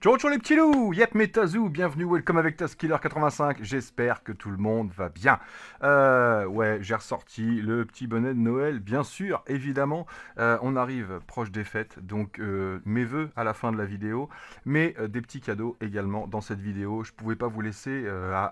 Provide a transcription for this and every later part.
Ciao ciao les petits loups, yep Metazoo, bienvenue, welcome avec Taskiller85, j'espère que tout le monde va bien. Ouais, j'ai ressorti le petit bonnet de Noël, bien sûr, évidemment, on arrive proche des fêtes, donc mes vœux à la fin de la vidéo, mais des petits cadeaux également dans cette vidéo. Je pouvais pas vous laisser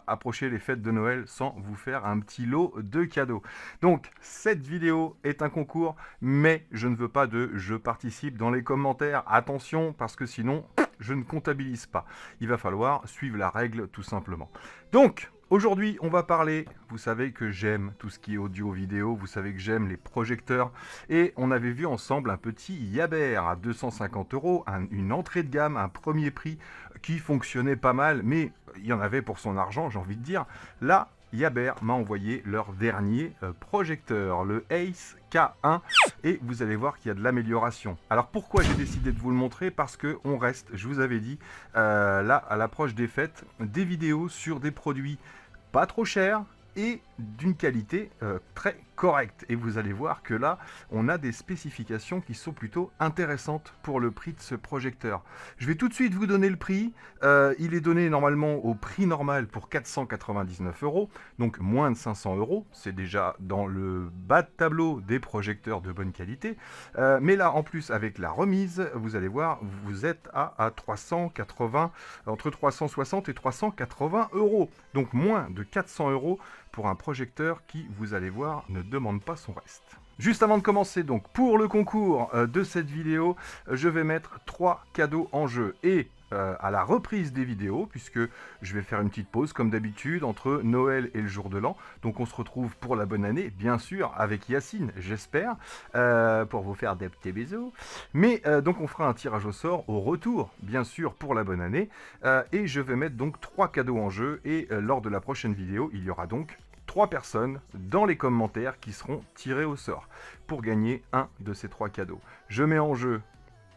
approcher les fêtes de Noël sans vous faire un petit lot de cadeaux. Donc, cette vidéo est un concours, mais je ne veux pas de je participe dans les commentaires, attention, parce que sinon je ne comptabilise pas. Il va falloir suivre la règle tout simplement. Donc, aujourd'hui, on va parler, vous savez que j'aime tout ce qui est audio-vidéo, vous savez que j'aime les projecteurs, et on avait vu ensemble un petit Yaber à 250 euros, une entrée de gamme, un premier prix qui fonctionnait pas mal, mais il y en avait pour son argent, j'ai envie de dire. Là, Yaber m'a envoyé leur dernier projecteur, le Ace K1, et vous allez voir qu'il y a de l'amélioration. Alors pourquoi j'ai décidé de vous le montrer? Parce que on reste, je vous avais dit, là à l'approche des fêtes, des vidéos sur des produits pas trop chers et d'une qualité très correcte. Et vous allez voir que là, on a des spécifications qui sont plutôt intéressantes pour le prix de ce projecteur. Je vais tout de suite vous donner le prix. Il est donné normalement au prix normal pour 499 euros, donc moins de 500 euros. C'est déjà dans le bas de tableau des projecteurs de bonne qualité. Mais là, en plus, avec la remise, vous allez voir, vous êtes à 380, entre 360 et 380 euros. Donc moins de 400 euros pour un projecteur qui, vous allez voir, ne demande pas son reste. Juste avant de commencer, donc, pour le concours de cette vidéo, je vais mettre 3 cadeaux en jeu. Et à la reprise des vidéos, puisque je vais faire une petite pause comme d'habitude entre Noël et le jour de l'an. Donc on se retrouve pour la bonne année, bien sûr, avec Yacine, j'espère, pour vous faire des petits bisous. Mais donc on fera un tirage au sort au retour, bien sûr, pour la bonne année. Et je vais mettre donc 3 cadeaux en jeu. Et lors de la prochaine vidéo, il y aura donc 3 personnes dans les commentaires qui seront tirées au sort pour gagner un de ces 3 cadeaux. Je mets en jeu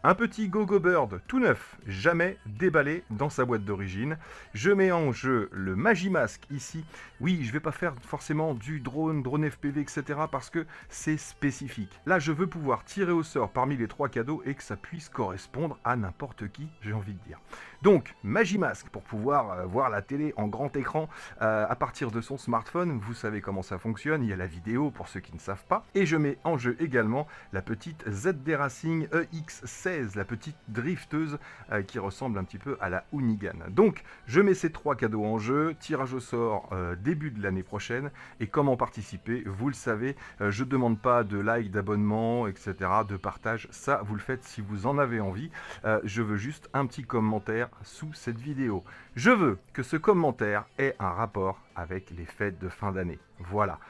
un petit Gogo Bird tout neuf, jamais déballé dans sa boîte d'origine. Je mets en jeu le Magimask ici. Oui, je ne vais pas faire forcément du drone FPV, etc. parce que c'est spécifique. Là, je veux pouvoir tirer au sort parmi les 3 cadeaux et que ça puisse correspondre à n'importe qui, j'ai envie de dire. Donc, Magimask pour pouvoir voir la télé en grand écran à partir de son smartphone. Vous savez comment ça fonctionne, il y a la vidéo pour ceux qui ne savent pas. Et je mets en jeu également la petite ZD Racing EX16, la petite drifteuse qui ressemble un petit peu à la Hoonigan. Donc, je mets ces 3 cadeaux en jeu, tirage au sort début de l'année prochaine. Et comment participer, vous le savez, je ne demande pas de like, d'abonnement, etc., de partage. Ça, vous le faites si vous en avez envie. Je veux juste un petit commentaire sous cette vidéo. Je veux que ce commentaire ait un rapport avec les fêtes de fin d'année. Voilà.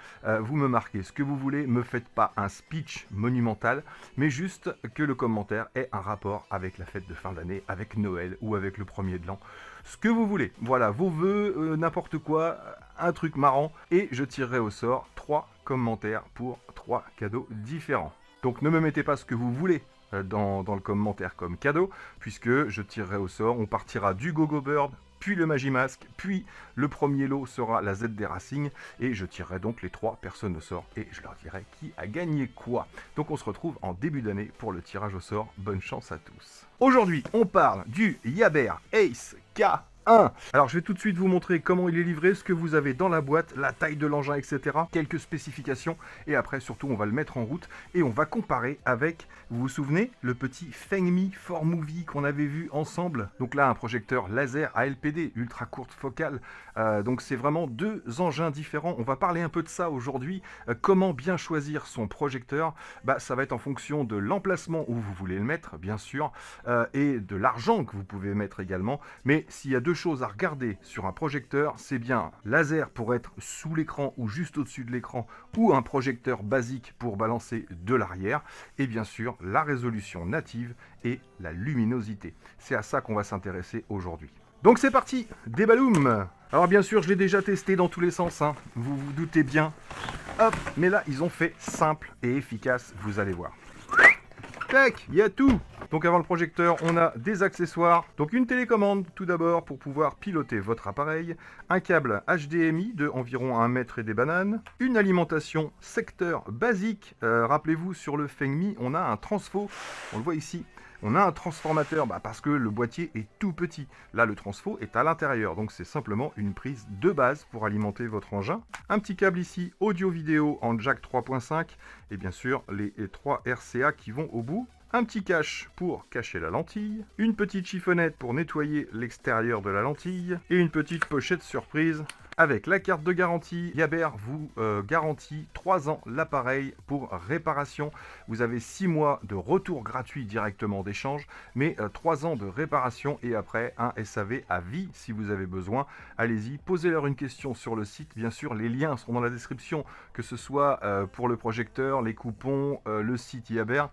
Vous me marquez ce que vous voulez, me faites pas un speech monumental, mais juste que le commentaire ait un rapport avec la fête de fin d'année, avec Noël ou avec le premier de l'an. Ce que vous voulez. Voilà, vos vœux, n'importe quoi, un truc marrant, et je tirerai au sort 3 commentaires pour 3 cadeaux différents. Donc ne me mettez pas ce que vous voulez dans le commentaire comme cadeau, puisque je tirerai au sort, on partira du Gogo Bird, puis le Magimask, puis le premier lot sera la ZD Racing, et je tirerai donc les 3 personnes au sort, et je leur dirai qui a gagné quoi. Donc on se retrouve en début d'année pour le tirage au sort, bonne chance à tous. Aujourd'hui, on parle du Yaber Ace K1. Alors je vais tout de suite vous montrer comment il est livré, ce que vous avez dans la boîte, la taille de l'engin, etc. Quelques spécifications et après surtout on va le mettre en route et on va comparer avec, vous vous souvenez, le petit Fengmi 4Movie qu'on avait vu ensemble. Donc là un projecteur laser ALPD, ultra courte focale. Donc c'est vraiment 2 engins différents. On va parler un peu de ça aujourd'hui. Comment bien choisir son projecteur? Ça va être en fonction de l'emplacement où vous voulez le mettre, bien sûr, et de l'argent que vous pouvez mettre également. Mais s'il y a 2 choses à regarder sur un projecteur, c'est bien laser pour être sous l'écran ou juste au-dessus de l'écran, ou un projecteur basique pour balancer de l'arrière, et bien sûr la résolution native et la luminosité. C'est à ça qu'on va s'intéresser aujourd'hui. Donc c'est parti, débaloum. Alors bien sûr je l'ai déjà testé dans tous les sens, hein. Vous vous doutez bien. Hop, mais là ils ont fait simple et efficace, vous allez voir. Tac, il y a tout. Donc avant le projecteur, on a des accessoires. Donc une télécommande tout d'abord pour pouvoir piloter votre appareil, un câble HDMI de environ 1 mètre et des bananes, une alimentation secteur basique. Rappelez-vous, sur le Fengmi, on a un transfo, on le voit ici. On a un transformateur parce que le boîtier est tout petit. Là, le transfo est à l'intérieur, donc c'est simplement une prise de base pour alimenter votre engin. Un petit câble ici, audio-vidéo en jack 3.5 et bien sûr les 3 RCA qui vont au bout. Un petit cache pour cacher la lentille, une petite chiffonnette pour nettoyer l'extérieur de la lentille et une petite pochette surprise. Avec la carte de garantie, Yaber vous garantit 3 ans l'appareil pour réparation. Vous avez 6 mois de retour gratuit directement d'échange, mais 3 ans de réparation et après un SAV à vie si vous avez besoin. Allez-y, posez-leur une question sur le site. Bien sûr, les liens seront dans la description, que ce soit pour le projecteur, les coupons, le site Yaber.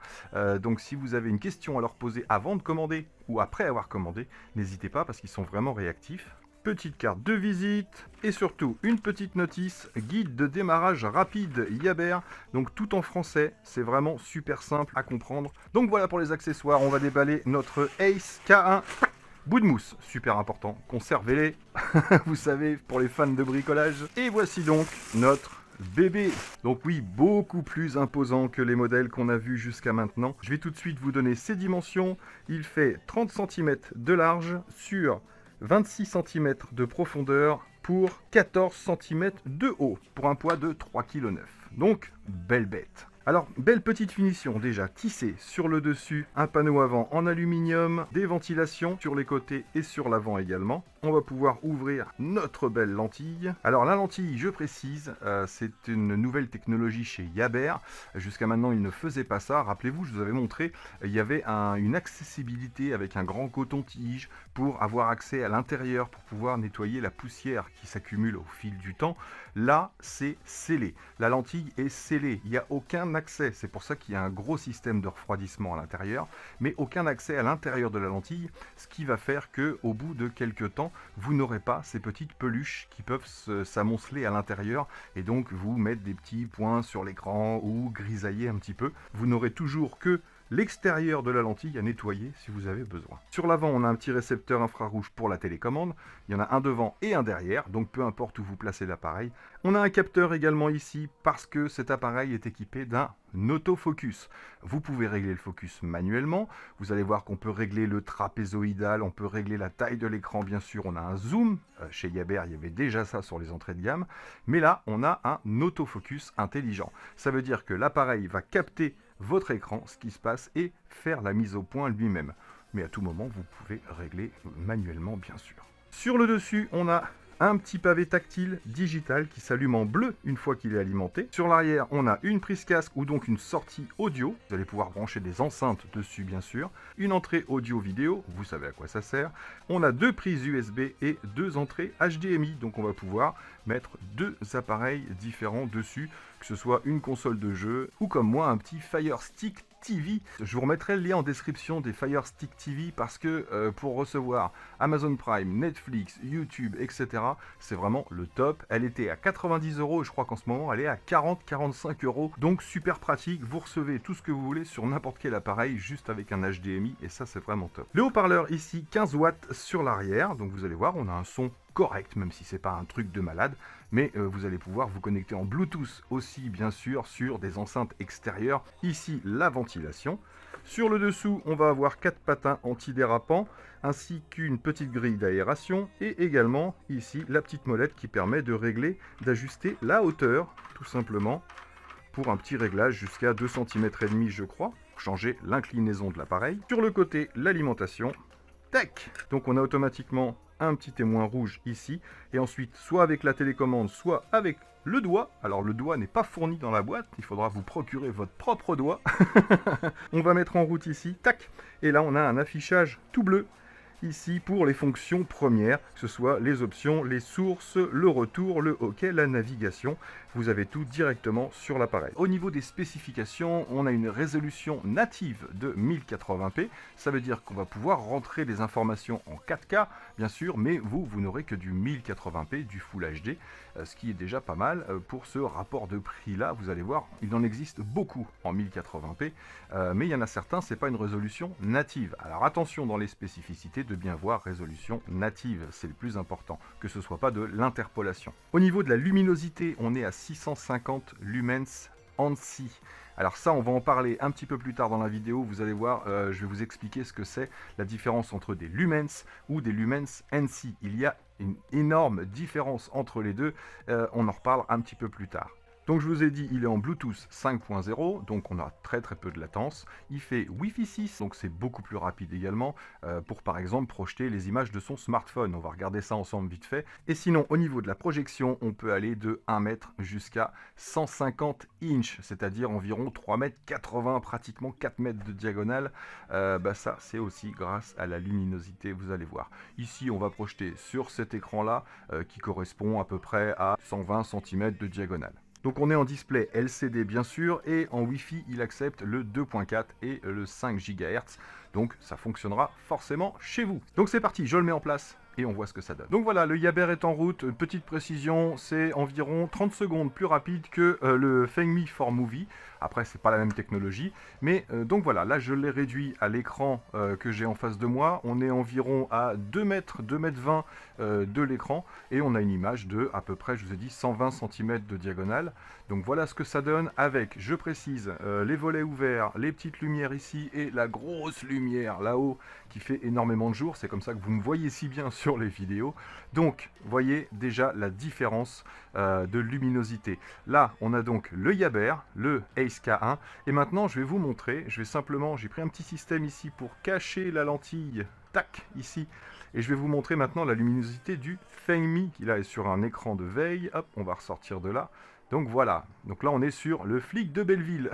Donc si vous avez une question à leur poser avant de commander ou après avoir commandé, n'hésitez pas parce qu'ils sont vraiment réactifs. Petite carte de visite et surtout une petite notice, guide de démarrage rapide Yaber, donc tout en français, c'est vraiment super simple à comprendre. Donc voilà pour les accessoires, on va déballer notre Ace K1. Bout de mousse, super important, conservez-les, vous savez, pour les fans de bricolage. Et voici donc notre bébé. Donc oui, beaucoup plus imposant que les modèles qu'on a vus jusqu'à maintenant. Je vais tout de suite vous donner ses dimensions. Il fait 30 cm de large sur 26 cm de profondeur pour 14 cm de haut, pour un poids de 3,9 kg. Donc, belle bête. Alors, belle petite finition déjà, tissée sur le dessus, un panneau avant en aluminium, des ventilations sur les côtés et sur l'avant également. On va pouvoir ouvrir notre belle lentille. Alors la lentille, je précise, c'est une nouvelle technologie chez Yaber. Jusqu'à maintenant, ils ne faisaient pas ça. Rappelez-vous, je vous avais montré, il y avait une accessibilité avec un grand coton-tige pour avoir accès à l'intérieur, pour pouvoir nettoyer la poussière qui s'accumule au fil du temps. Là, c'est scellé. La lentille est scellée. Il n'y a aucun accès. C'est pour ça qu'il y a un gros système de refroidissement à l'intérieur, mais aucun accès à l'intérieur de la lentille, ce qui va faire que, au bout de quelques temps, vous n'aurez pas ces petites peluches qui peuvent s'amonceler à l'intérieur et donc vous mettre des petits points sur l'écran ou grisailler un petit peu. Vous n'aurez toujours que l'extérieur de la lentille à nettoyer si vous avez besoin. Sur l'avant, on a un petit récepteur infrarouge pour la télécommande. Il y en a un devant et un derrière, donc peu importe où vous placez l'appareil. On a un capteur également ici parce que cet appareil est équipé d'un autofocus. Vous pouvez régler le focus manuellement. Vous allez voir qu'on peut régler le trapézoïdal, on peut régler la taille de l'écran, bien sûr. On a un zoom. Chez Yaber, il y avait déjà ça sur les entrées de gamme. Mais là, on a un autofocus intelligent. Ça veut dire que l'appareil va capter votre écran, ce qui se passe, et faire la mise au point lui-même. Mais à tout moment, vous pouvez régler manuellement, bien sûr. Sur le dessus, on a un petit pavé tactile digital qui s'allume en bleu une fois qu'il est alimenté. Sur l'arrière, on a une prise casque ou donc une sortie audio. Vous allez pouvoir brancher des enceintes dessus, bien sûr. Une entrée audio-vidéo, vous savez à quoi ça sert. On a 2 prises USB et 2 entrées HDMI. Donc on va pouvoir mettre 2 appareils différents dessus, que ce soit une console de jeu ou comme moi un petit Fire Stick TV. Je vous remettrai le lien en description des Fire Stick TV parce que pour recevoir Amazon Prime, Netflix, YouTube, etc., c'est vraiment le top. Elle était à 90 € et je crois qu'en ce moment elle est à 40-45 €. Donc super pratique, vous recevez tout ce que vous voulez sur n'importe quel appareil juste avec un HDMI et ça c'est vraiment top. Le haut-parleur ici 15 watts sur l'arrière, donc vous allez voir on a un son correct, même si c'est pas un truc de malade, mais vous allez pouvoir vous connecter en Bluetooth aussi, bien sûr, sur des enceintes extérieures. Ici, la ventilation. Sur le dessous, on va avoir 4 patins antidérapants, ainsi qu'une petite grille d'aération, et également, ici, la petite molette qui permet de régler, d'ajuster la hauteur, tout simplement, pour un petit réglage jusqu'à 2,5 cm, je crois, pour changer l'inclinaison de l'appareil. Sur le côté, l'alimentation. Tac! Donc on a automatiquement un petit témoin rouge ici, et ensuite soit avec la télécommande, soit avec le doigt. Alors le doigt n'est pas fourni dans la boîte, il faudra vous procurer votre propre doigt. On va mettre en route ici, tac, et là on a un affichage tout bleu ici pour les fonctions premières, que ce soit les options, les sources, le retour, le hockey, la navigation. Vous avez tout directement sur l'appareil. Au niveau des spécifications, on a une résolution native de 1080p. Ça veut dire qu'on va pouvoir rentrer des informations en 4K, bien sûr, mais vous n'aurez que du 1080p, du Full HD, ce qui est déjà pas mal pour ce rapport de prix-là. Vous allez voir, il en existe beaucoup en 1080p, mais il y en a certains, c'est pas une résolution native. Alors attention dans les spécificités de bien voir résolution native, c'est le plus important, que ce soit pas de l'interpolation. Au niveau de la luminosité, on est à 650 lumens ANSI. Alors ça, on va en parler un petit peu plus tard dans la vidéo. Vous allez voir, je vais vous expliquer ce que c'est la différence entre des lumens ou des lumens NC. Il y a une énorme différence entre les deux. On en reparle un petit peu plus tard. Donc je vous ai dit, il est en Bluetooth 5.0, donc on a très peu de latence. Il fait Wi-Fi 6, donc c'est beaucoup plus rapide également, pour par exemple projeter les images de son smartphone. On va regarder ça ensemble vite fait. Et sinon, au niveau de la projection, on peut aller de 1 mètre jusqu'à 150 inches, c'est-à-dire environ 3,80 m, pratiquement 4 mètres de diagonale. Ça, c'est aussi grâce à la luminosité, vous allez voir. Ici, on va projeter sur cet écran-là, qui correspond à peu près à 120 cm de diagonale. Donc on est en display LCD bien sûr, et en Wi-Fi il accepte le 2.4 et le 5 GHz, donc ça fonctionnera forcément chez vous. Donc c'est parti, je le mets en place et on voit ce que ça donne. Donc voilà, le Yaber est en route. Petite précision, c'est environ 30 secondes plus rapide que le Fengmi 4Movie. Après, c'est pas la même technologie, mais donc voilà, là je l'ai réduit à l'écran que j'ai en face de moi. On est environ à 2 mètres, 2 mètres 20 de l'écran, et on a une image de à peu près, je vous ai dit, 120 cm de diagonale. Donc voilà ce que ça donne avec, je précise, les volets ouverts, les petites lumières ici et la grosse lumière là-haut qui fait énormément de jour. C'est comme ça que vous me voyez si bien sur les vidéos. Donc, voyez déjà la différence de luminosité. Là, on a donc le Yaber, le Ace K1. Et maintenant, je vais vous montrer. J'ai pris un petit système ici pour cacher la lentille. Tac, ici. Et je vais vous montrer maintenant la luminosité du Fengmi, qui là est sur un écran de veille. Hop, on va ressortir de là. Donc voilà, donc là on est sur le flic de Belleville.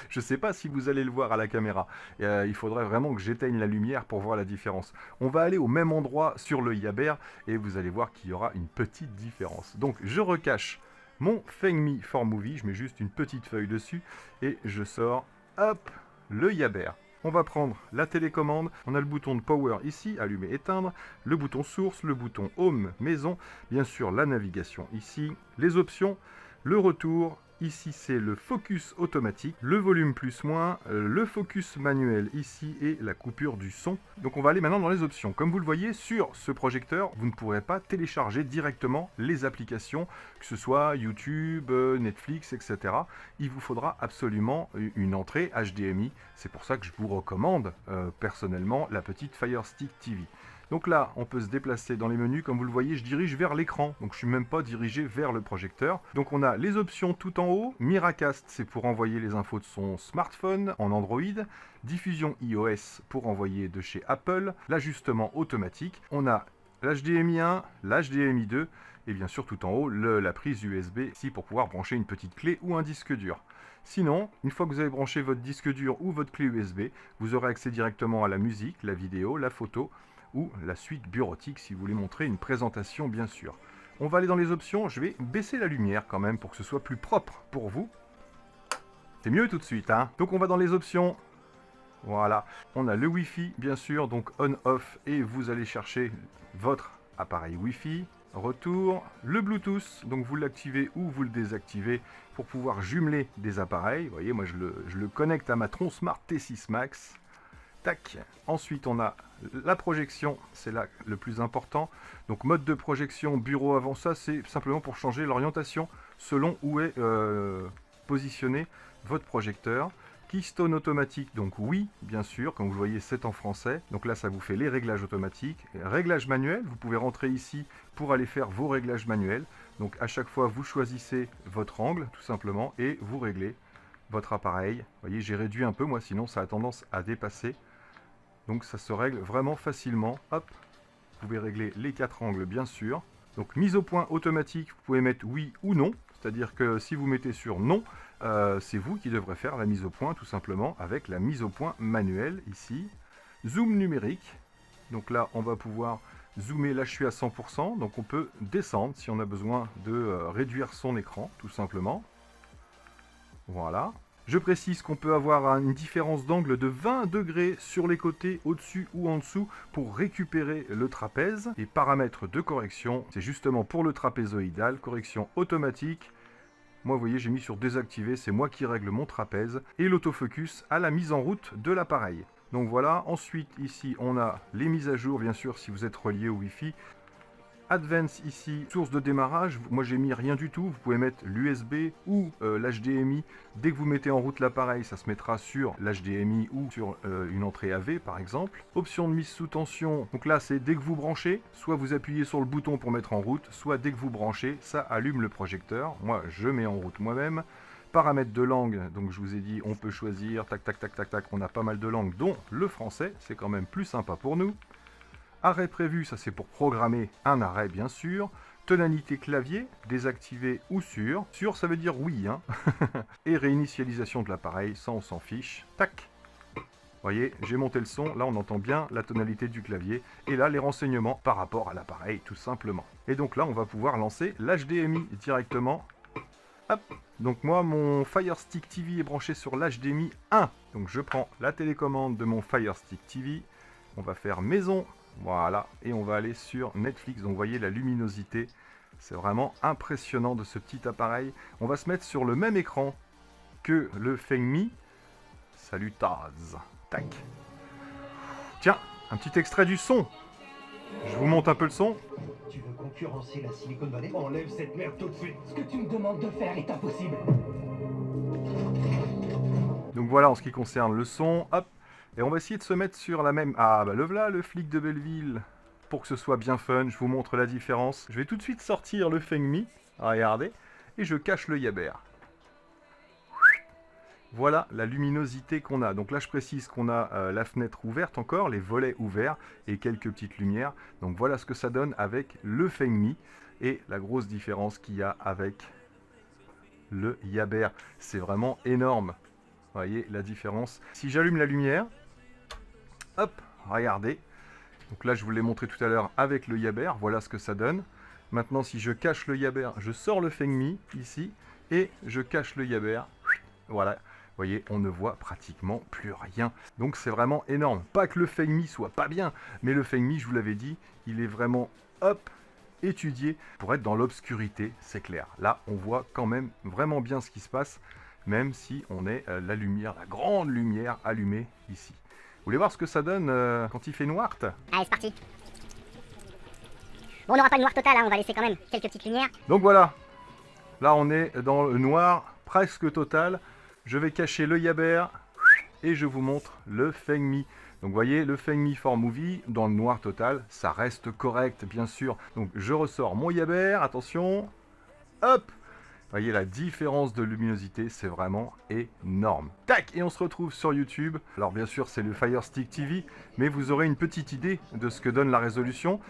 Je ne sais pas si vous allez le voir à la caméra. Il faudrait vraiment que j'éteigne la lumière pour voir la différence. On va aller au même endroit sur le Yaber et vous allez voir qu'il y aura une petite différence. Donc je recache mon Fengmi 4Movie, je mets juste une petite feuille dessus et je sors, hop, le Yaber. On va prendre la télécommande, on a le bouton de power ici, allumer, éteindre, le bouton source, le bouton home, maison, bien sûr la navigation ici, les options, le retour, ici c'est le focus automatique, le volume plus moins, le focus manuel ici et la coupure du son. Donc on va aller maintenant dans les options. Comme vous le voyez sur ce projecteur, vous ne pourrez pas télécharger directement les applications, que ce soit YouTube, Netflix, etc. Il vous faudra absolument une entrée HDMI. C'est pour ça que je vous recommande personnellement la petite Fire Stick TV. Donc là, on peut se déplacer dans les menus. Comme vous le voyez, je dirige vers l'écran. Donc je ne suis même pas dirigé vers le projecteur. Donc on a les options tout en haut. Miracast, c'est pour envoyer les infos de son smartphone en Android. Diffusion iOS pour envoyer de chez Apple. L'ajustement automatique. On a l'HDMI 1, l'HDMI 2. Et bien sûr, tout en haut, la prise USB ici pour pouvoir brancher une petite clé ou un disque dur. Sinon, une fois que vous avez branché votre disque dur ou votre clé USB, vous aurez accès directement à la musique, la vidéo, la photo, ou la suite bureautique si vous voulez montrer une présentation bien sûr. On va aller dans les options, je vais baisser la lumière quand même pour que ce soit plus propre pour vous. C'est mieux tout de suite, hein. Donc on va dans les options, voilà. On a le Wi-Fi bien sûr, donc on-off, et vous allez chercher votre appareil Wi-Fi. Retour, le Bluetooth, donc vous l'activez ou vous le désactivez pour pouvoir jumeler des appareils. Vous voyez, moi je le connecte à ma Tron Smart T6 Max. Tac. Ensuite, on a la projection, c'est là le plus important. Donc, mode de projection, bureau avant, ça, c'est simplement pour changer l'orientation selon où est positionné votre projecteur. Keystone automatique, donc oui, bien sûr, comme vous voyez, c'est en français. Donc là, ça vous fait les réglages automatiques. Réglage manuel, vous pouvez rentrer ici pour aller faire vos réglages manuels. Donc, à chaque fois, vous choisissez votre angle, tout simplement, et vous réglez votre appareil. Vous voyez, j'ai réduit un peu, moi, sinon ça a tendance à dépasser. Donc ça se règle vraiment facilement. Hop, vous pouvez régler les 4 angles bien sûr. Donc mise au point automatique, vous pouvez mettre oui ou non. C'est-à-dire que si vous mettez sur non, c'est vous qui devrez faire la mise au point tout simplement avec la mise au point manuelle ici. Zoom numérique. Donc là, on va pouvoir zoomer. Là, je suis à 100%. Donc on peut descendre si on a besoin de réduire son écran tout simplement. Voilà. Je précise qu'on peut avoir une différence d'angle de 20 degrés sur les côtés, au-dessus ou en dessous, pour récupérer le trapèze. Et paramètres de correction, c'est justement pour le trapézoïdal, correction automatique. Moi, vous voyez, j'ai mis sur désactiver, c'est moi qui règle mon trapèze. Et l'autofocus à la mise en route de l'appareil. Donc voilà, ensuite ici, on a les mises à jour, bien sûr, si vous êtes relié au Wi-Fi. Advance ici, source de démarrage, moi j'ai mis rien du tout, vous pouvez mettre l'USB ou l'HDMI. Dès que vous mettez en route l'appareil, ça se mettra sur l'HDMI ou sur une entrée AV par exemple. Option de mise sous tension, donc là c'est dès que vous branchez, soit vous appuyez sur le bouton pour mettre en route, soit dès que vous branchez, ça allume le projecteur. Moi je mets en route moi-même. Paramètres de langue, donc je vous ai dit on peut choisir, tac tac tac tac tac, on a pas mal de langues dont le français, c'est quand même plus sympa pour nous. Arrêt prévu, ça c'est pour programmer un arrêt bien sûr. Tonalité clavier, désactivé ou sûr. Sûr ça veut dire oui, hein. Et réinitialisation de l'appareil, ça on s'en fiche. Tac. Vous voyez, j'ai monté le son, là on entend bien la tonalité du clavier. Et là les renseignements par rapport à l'appareil tout simplement. Et donc là on va pouvoir lancer l'HDMI directement. Hop. Donc moi mon Fire Stick TV est branché sur l'HDMI 1. Donc je prends la télécommande de mon Fire Stick TV. On va faire maison. Voilà, et on va aller sur Netflix. Donc vous voyez la luminosité, c'est vraiment impressionnant de ce petit appareil. On va se mettre sur le même écran que le Fengmi. Salut Taz. Tac. Tiens, un petit extrait du son. Je vous monte un peu le son. Tu veux concurrencer la Silicon Valley? Enlève cette merde tout de suite. Ce que tu me demandes de faire est impossible. Donc voilà en ce qui concerne le son. Hop. Et on va essayer de se mettre sur la même... Ah bah le voilà le flic de Belleville. Pour que ce soit bien fun, je vous montre la différence. Je vais tout de suite sortir le Fengmi. Regardez. Et je cache le Yaber. Voilà la luminosité qu'on a. Donc là je précise qu'on a la fenêtre ouverte encore, les volets ouverts et quelques petites lumières. Donc voilà ce que ça donne avec le Fengmi. Et la grosse différence qu'il y a avec le Yaber. C'est vraiment énorme. Vous voyez la différence. Si j'allume la lumière... Hop, regardez. Donc là, je vous l'ai montré tout à l'heure avec le Yaber. Voilà ce que ça donne. Maintenant, si je cache le Yaber, je sors le Fengmi ici et je cache le Yaber. Voilà. Vous voyez, on ne voit pratiquement plus rien. Donc c'est vraiment énorme. Pas que le Fengmi soit pas bien, mais le Fengmi, je vous l'avais dit, il est vraiment, hop, étudié pour être dans l'obscurité, c'est clair. Là, on voit quand même vraiment bien ce qui se passe, même si on est la lumière, la grande lumière allumée ici. Vous voulez voir ce que ça donne quand il fait noir? Allez, c'est parti. Bon, on n'aura pas le noir total, hein, on va laisser quand même quelques petites lumières. Donc voilà, là on est dans le noir presque total. Je vais cacher le Yaber et je vous montre le Fengmi. Donc vous voyez, le Fengmi for Movie, dans le noir total, ça reste correct bien sûr. Donc je ressors mon Yaber, attention, hop. Vous voyez la différence de luminosité, c'est vraiment énorme. Tac, et on se retrouve sur YouTube. Alors bien sûr, c'est le Fire Stick TV, mais vous aurez une petite idée de ce que donne la résolution.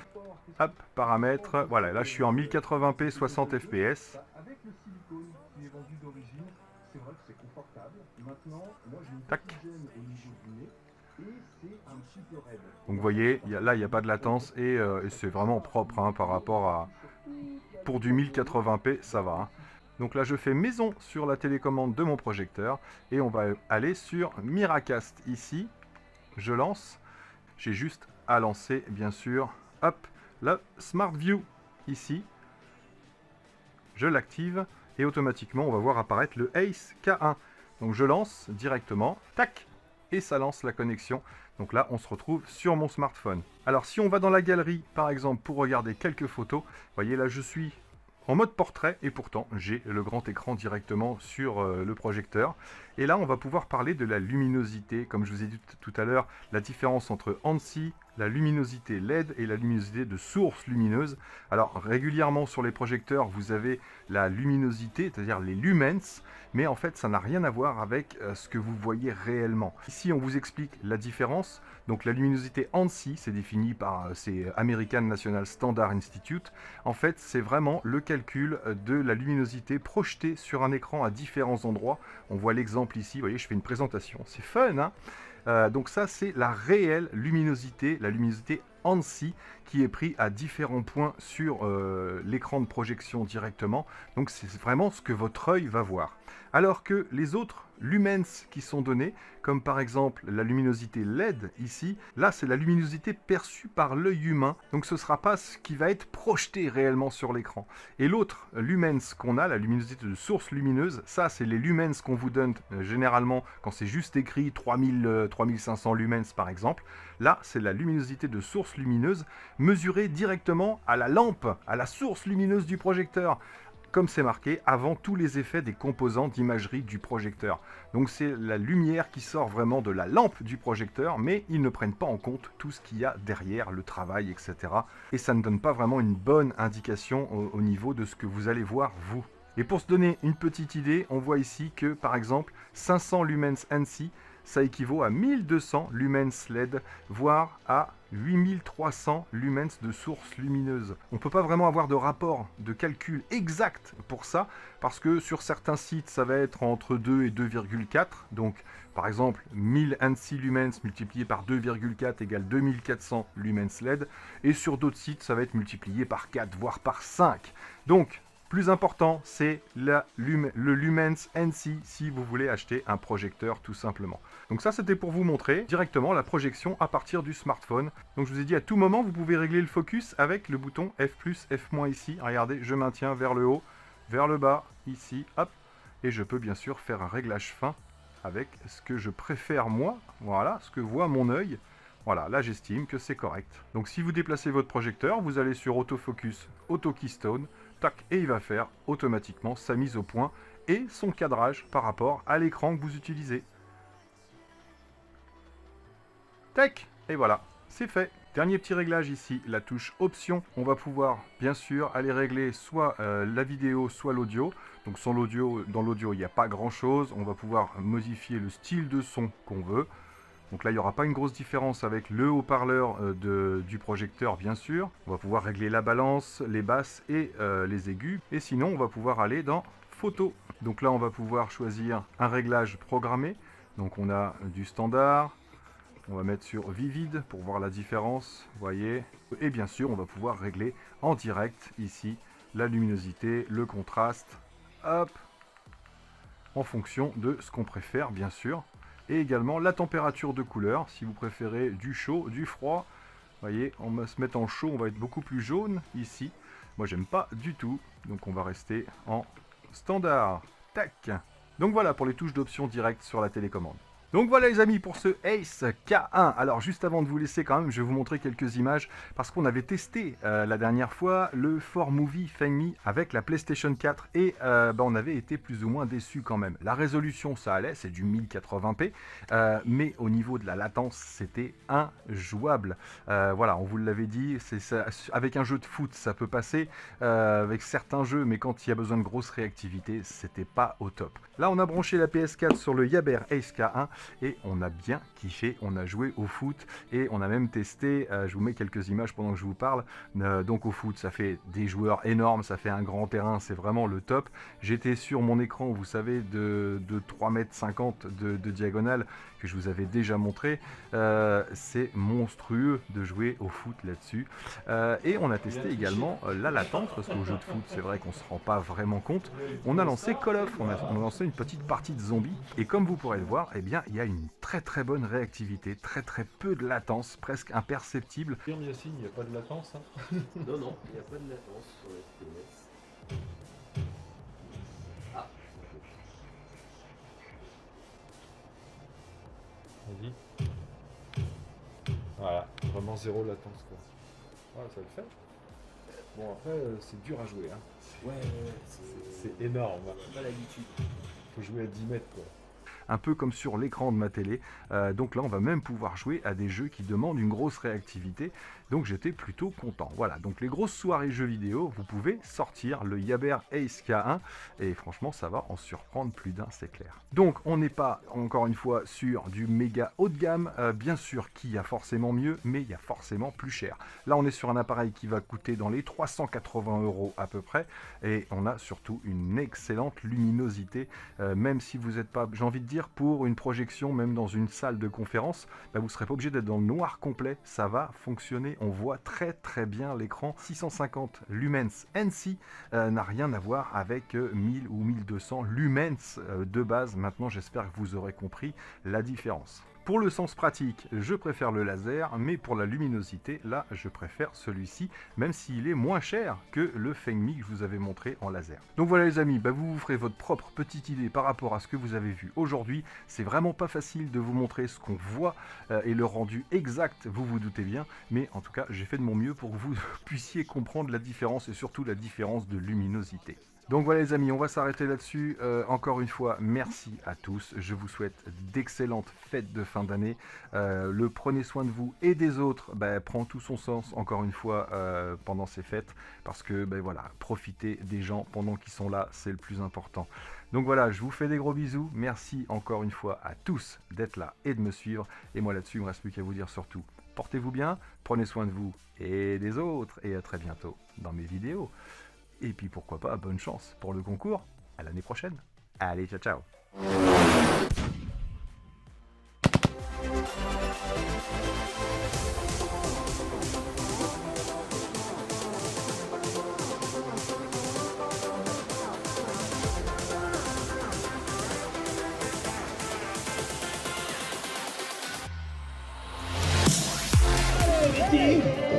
Hop, paramètres. Voilà, là je suis en 1080p 60 fps. Avec le silicone qui est vendu d'origine, c'est vrai que c'est confortable. Maintenant, moi j'ai une Tac. petite gêne au niveau du nez et c'est un petit peu raide. Donc vous voyez, là il n'y a pas de latence et c'est vraiment propre hein, par rapport à... Pour du 1080p, ça va. Hein. Donc là, je fais maison sur la télécommande de mon projecteur et on va aller sur Miracast ici. Je lance. J'ai juste à lancer, bien sûr, hop, la Smart View ici. Je l'active et automatiquement, on va voir apparaître le Ace K1. Donc je lance directement, tac, et ça lance la connexion. Donc là, on se retrouve sur mon smartphone. Alors si on va dans la galerie, par exemple, pour regarder quelques photos, vous voyez là, je suis en mode portrait et pourtant j'ai le grand écran directement sur le projecteur. Et là on va pouvoir parler de la luminosité, comme je vous ai dit tout à l'heure, la différence entre ANSI, la luminosité LED et la luminosité de source lumineuse. Alors régulièrement sur les projecteurs vous avez la luminosité, c'est-à-dire les lumens, mais en fait ça n'a rien à voir avec ce que vous voyez réellement. Ici on vous explique la différence. Donc la luminosité ANSI, c'est défini par American National Standard Institute. En fait c'est vraiment le calcul de la luminosité projetée sur un écran à différents endroits. On voit l'exemple ici, vous voyez je fais une présentation, c'est fun hein. Donc ça c'est la réelle luminosité, la luminosité ANSI qui est prise à différents points sur l'écran de projection directement. Donc c'est vraiment ce que votre œil va voir. Alors que les autres lumens qui sont donnés, comme par exemple la luminosité LED ici. Là, c'est la luminosité perçue par l'œil humain, donc ce ne sera pas ce qui va être projeté réellement sur l'écran. Et l'autre lumens qu'on a, la luminosité de source lumineuse, ça c'est les lumens qu'on vous donne généralement quand c'est juste écrit 3000, 3500 lumens par exemple. Là, c'est la luminosité de source lumineuse mesurée directement à la lampe, à la source lumineuse du projecteur, comme c'est marqué, avant tous les effets des composants d'imagerie du projecteur. Donc c'est la lumière qui sort vraiment de la lampe du projecteur, mais ils ne prennent pas en compte tout ce qu'il y a derrière, le travail, etc. Et ça ne donne pas vraiment une bonne indication au niveau de ce que vous allez voir vous. Et pour se donner une petite idée, on voit ici que par exemple 500 lumens ANSI, ça équivaut à 1200 lumens LED, voire à 8300 lumens de source lumineuse. On ne peut pas vraiment avoir de rapport de calcul exact pour ça, parce que sur certains sites, ça va être entre 2 et 2,4. Donc, par exemple, 1000 ANSI lumens multiplié par 2,4 égale 2400 lumens LED. Et sur d'autres sites, ça va être multiplié par 4, voire par 5. Donc, plus important, c'est le lumens ANSI si vous voulez acheter un projecteur tout simplement. Donc ça, c'était pour vous montrer directement la projection à partir du smartphone. Donc je vous ai dit, à tout moment, vous pouvez régler le focus avec le bouton F+, F- ici. Regardez, je maintiens vers le haut, vers le bas, ici, hop. Et je peux bien sûr faire un réglage fin avec ce que je préfère moi, voilà, ce que voit mon œil. Voilà, là j'estime que c'est correct. Donc si vous déplacez votre projecteur, vous allez sur Autofocus, Auto Keystone, tac, et il va faire automatiquement sa mise au point et son cadrage par rapport à l'écran que vous utilisez. Tac, et voilà, c'est fait. Dernier petit réglage ici, la touche option. On va pouvoir bien sûr aller régler soit la vidéo, soit l'audio. Donc sans l'audio, dans l'audio, il n'y a pas grand chose. On va pouvoir modifier le style de son qu'on veut. Donc là, il n'y aura pas une grosse différence avec le haut-parleur du projecteur, bien sûr. On va pouvoir régler la balance, les basses et les aigus. Et sinon, on va pouvoir aller dans photo. Donc là, on va pouvoir choisir un réglage programmé. Donc on a du standard. On va mettre sur Vivid pour voir la différence, vous voyez. Et bien sûr, on va pouvoir régler en direct ici la luminosité, le contraste. Hop, en fonction de ce qu'on préfère, bien sûr. Et également la température de couleur, si vous préférez du chaud, du froid. Vous voyez, on va se mettre en chaud, on va être beaucoup plus jaune ici. Moi, j'aime pas du tout, donc on va rester en standard. Tac. Donc voilà pour les touches d'option directes sur la télécommande. Donc voilà les amis pour ce Ace K1. Alors juste avant de vous laisser quand même, je vais vous montrer quelques images parce qu'on avait testé la dernière fois le 4Movie Find Me avec la PlayStation 4 et on avait été plus ou moins déçus quand même. La résolution ça allait, c'est du 1080p, mais au niveau de la latence c'était injouable. Voilà, on vous l'avait dit, avec un jeu de foot ça peut passer, avec certains jeux, mais quand il y a besoin de grosse réactivité, c'était pas au top. Là on a branché la PS4 sur le Yaber Ace K1. Et on a bien kiffé, on a joué au foot et on a même testé, je vous mets quelques images pendant que je vous parle, donc au foot ça fait des joueurs énormes, ça fait un grand terrain, c'est vraiment le top. J'étais sur mon écran, vous savez, de 3,50 m de diagonale que je vous avais déjà montré, c'est monstrueux de jouer au foot là-dessus. Et on a testé également la latence, parce qu'au jeu de foot c'est vrai qu'on ne se rend pas vraiment compte. On a lancé Call of, on a lancé une petite partie de zombies et comme vous pourrez le voir, eh bien il y a une très très bonne réactivité, très peu de latence, presque imperceptible. Yacine, il n'y a pas de latence hein. Non, non, il n'y a pas de latence sur la FPS. Ah, Vas-y. Voilà, vraiment zéro latence quoi. Voilà, ça le fait. Bon après, c'est dur à jouer. Hein. ouais, C'est énorme. pas l'habitude. Faut jouer à 10 mètres quoi. Un peu comme sur l'écran de ma télé. Donc là, on va même pouvoir jouer à des jeux qui demandent une grosse réactivité. Donc j'étais plutôt content. Voilà, donc les grosses soirées jeux vidéo, vous pouvez sortir le Yaber Ace K1. Et franchement, ça va en surprendre plus d'un, c'est clair. Donc on n'est pas, encore une fois, sur du méga haut de gamme. Bien sûr qu'il y a forcément mieux, mais il y a forcément plus cher. Là, on est sur un appareil qui va coûter dans les 380 € à peu près. Et on a surtout une excellente luminosité. Même si vous n'êtes pas, j'ai envie de dire, dire pour une projection, même dans une salle de conférence, vous ne serez pas obligé d'être dans le noir complet, ça va fonctionner, on voit très très bien l'écran. 650 lumens NC n'a rien à voir avec 1000 ou 1200 lumens de base. Maintenant, j'espère que vous aurez compris la différence. Pour le sens pratique, je préfère le laser, mais pour la luminosité, là, je préfère celui-ci, même s'il est moins cher que le Fengmi que je vous avais montré en laser. Donc voilà les amis, vous vous ferez votre propre petite idée par rapport à ce que vous avez vu aujourd'hui. C'est vraiment pas facile de vous montrer ce qu'on voit et le rendu exact, vous vous doutez bien, mais en tout cas, j'ai fait de mon mieux pour que vous puissiez comprendre la différence et surtout la différence de luminosité. Donc voilà les amis, on va s'arrêter là-dessus. Encore une fois, merci à tous. Je vous souhaite d'excellentes fêtes de fin d'année. Le prenez soin de vous et des autres prend tout son sens, encore une fois, pendant ces fêtes. Parce que voilà, profitez des gens pendant qu'ils sont là, c'est le plus important. Donc voilà, je vous fais des gros bisous. Merci encore une fois à tous d'être là et de me suivre. Et moi là-dessus, il ne me reste plus qu'à vous dire surtout, portez-vous bien, prenez soin de vous et des autres. Et à très bientôt dans mes vidéos. Et puis pourquoi pas, bonne chance pour le concours, à l'année prochaine. Allez, ciao ciao. Steve